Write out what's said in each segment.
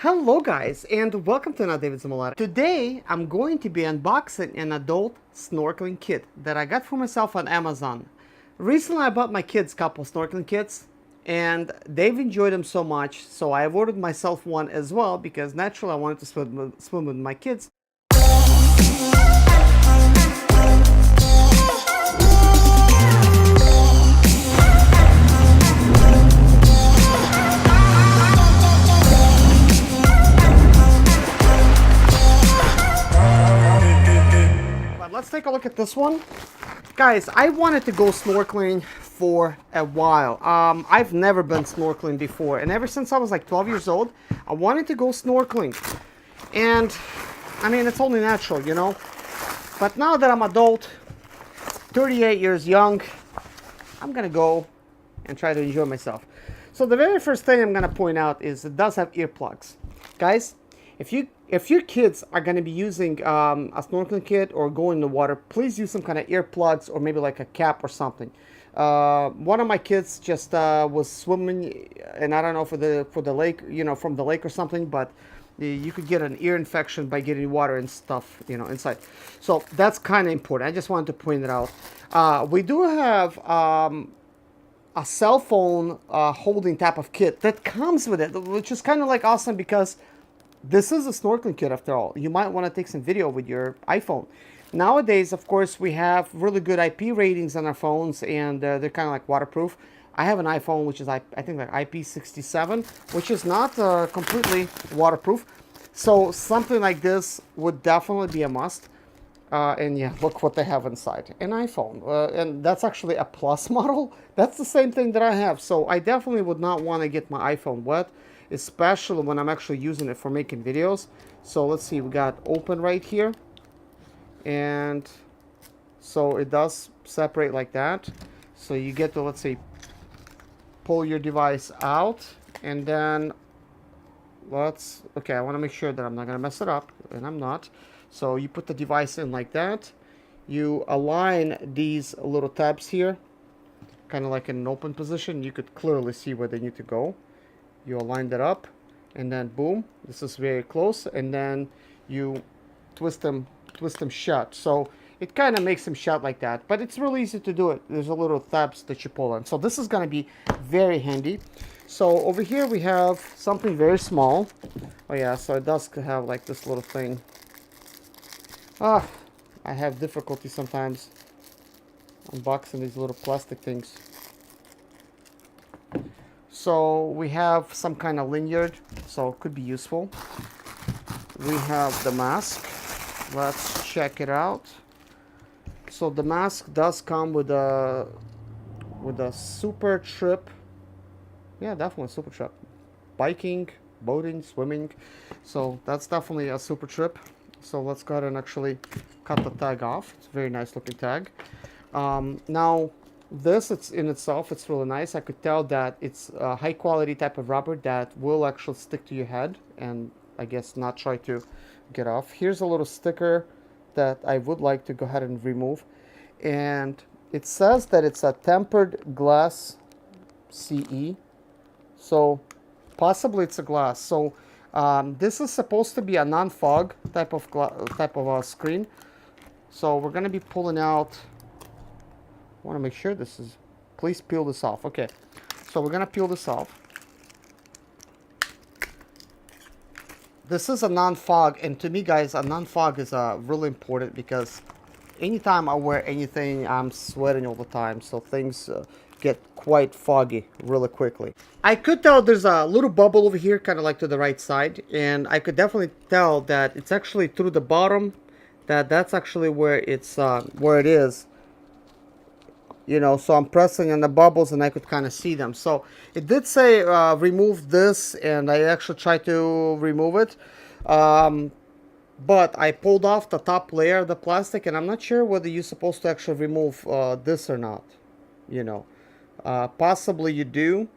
Hello guys, and welcome to another ZIMALETA. Today I'm going to be unboxing an adult snorkeling kit that I got for myself on Amazon. Recently I bought my kids a couple snorkeling kits and they've enjoyed them so much, so I ordered myself one as well because naturally I wanted to swim with my kids. Let's take a look at this one. Guys, I wanted to go snorkeling for a while. I've never been snorkeling before, and ever since I was like 12 years old, I wanted to go snorkeling. And, I mean, it's only natural, you know? But now that I'm adult, 38 years young, I'm gonna go and try to enjoy myself. So the very first thing I'm gonna point out is it does have earplugs. Guys, if your kids are going to be using a snorkeling kit or go in the water, please use some kind of earplugs or maybe like a cap or something. One of my kids just was swimming, and I don't know for the lake, you know, from the lake or something, but you could get an ear infection by getting water and stuff, you know, inside. So that's kind of important. I just wanted to point it out. We do have a cell phone holding type of kit that comes with it, which is kind of like awesome because this is a snorkeling kit after all. You might want to take some video with your iPhone. Nowadays, of course, we have really good IP ratings on our phones, and they're kind of like waterproof. I have an iPhone which is, I think, like IP67, which is not completely waterproof. So something like this would definitely be a must. And yeah, look what they have inside. An iPhone. And that's actually a Plus model. That's the same thing that I have. So I definitely would not want to get my iPhone wet, especially when I'm actually using it for making videos. So let's see, we got open right here, and so it does separate like that. So you get to, let's say, pull your device out, and then okay, I want to make sure that I'm not gonna mess it up, and I'm not. So you put the device in like that, you align these little tabs here kind of like in an open position. You could clearly see where they need to go. You align that up, and then boom, this is very close, and then you twist them shut. So it kind of makes them shut like that, but it's really easy to do it. There's a little tabs that you pull on. So this is going to be very handy. So over here we have something very small. Oh yeah, so it does have like this little thing. I have difficulty sometimes unboxing these little plastic things. So we have some kind of lanyard, so it could be useful. We have the mask. Let's check it out. So the mask does come with a super trip. Yeah, definitely a super trip. Biking, boating, swimming. So that's definitely a super trip. So let's go ahead and actually cut the tag off. It's a very nice looking tag. Now this, it's in itself, it's really nice. I could tell that it's a high quality type of rubber that will actually stick to your head and I guess not try to get off. Here's a little sticker that I would like to go ahead and remove, and it says that it's a tempered glass CE, so possibly it's a glass. So this is supposed to be a non-fog type of screen. So we're going to be pulling out. I want to make sure this is, please peel this off. Okay, so we're going to peel this off. This is a non-fog, and to me, guys, a non-fog is really important because anytime I wear anything, I'm sweating all the time, so things get quite foggy really quickly. I could tell there's a little bubble over here, kind of like to the right side, and I could definitely tell that it's actually through the bottom. That's actually where it's where it is. You know, so I'm pressing on the bubbles and I could kind of see them. So it did say remove this, and I actually tried to remove it. But I pulled off the top layer of the plastic, and I'm not sure whether you're supposed to actually remove this or not. You know, possibly you do,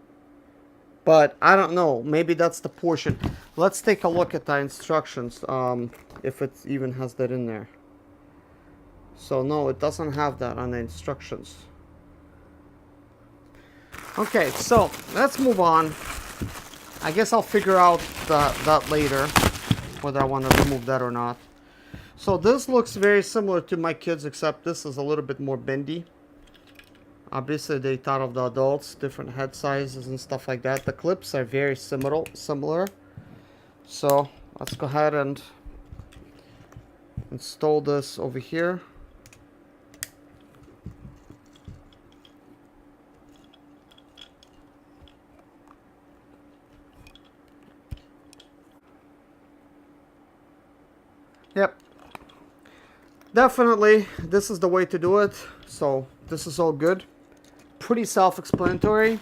but I don't know. Maybe that's the portion. Let's take a look at the instructions, if it even has that in there. So no, it doesn't have that on the instructions. Okay, so let's move on. I guess I'll figure out that later, whether I want to remove that or not. So this looks very similar to my kids, except this is a little bit more bendy. Obviously they thought of the adults, different head sizes and stuff like that. The clips are very similar. So let's go ahead and install this over here. Yep, definitely this is the way to do it. So this is all good, pretty self-explanatory.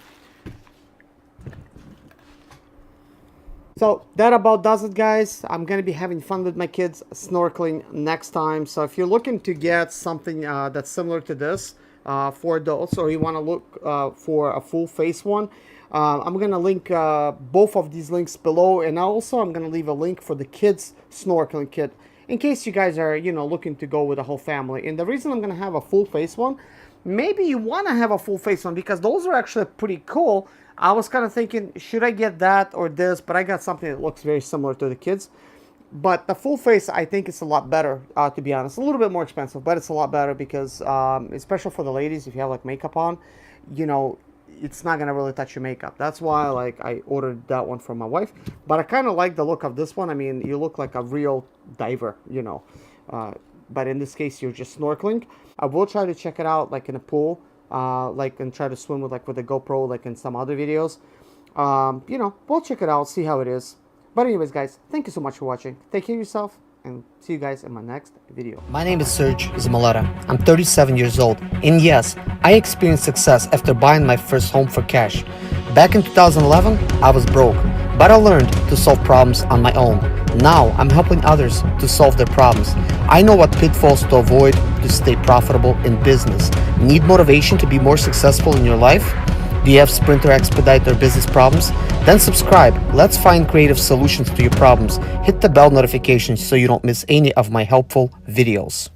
So that about does it, guys. I'm gonna be having fun with my kids snorkeling next time. So if you're looking to get something that's similar to this for adults, or you want to look for a full face one, I'm gonna link both of these links below, and also I'm gonna leave a link for the kids snorkeling kit in case you guys are, you know, looking to go with the whole family. And the reason I'm gonna have a full face one, maybe you want to have a full face one because those are actually pretty cool. I was kind of thinking, should I get that or this? But I got something that looks very similar to the kids. But the full face, I think it's a lot better, to be honest. A little bit more expensive, but it's a lot better because, especially for the ladies, if you have like makeup on, you know, it's not gonna really touch your makeup. That's why, like, I ordered that one for my wife. But I kind of like the look of this one. I mean, you look like a real diver, you know. But in this case, you're just snorkeling. I will try to check it out, like in a pool, like, and try to swim with a GoPro, like in some other videos. You know, we'll check it out, see how it is. But anyways, guys, thank you so much for watching. Take care of yourself, and see you guys in my next video. My name is Serge ZIMALETA. I'm 37 years old, and yes, I experienced success after buying my first home for cash. Back in 2011, I was broke, but I learned to solve problems on my own. Now, I'm helping others to solve their problems. I know what pitfalls to avoid to stay profitable in business. Need motivation to be more successful in your life? Do you have Sprint or Expedite or business problems? Then subscribe. Let's find creative solutions to your problems. Hit the bell notification so you don't miss any of my helpful videos.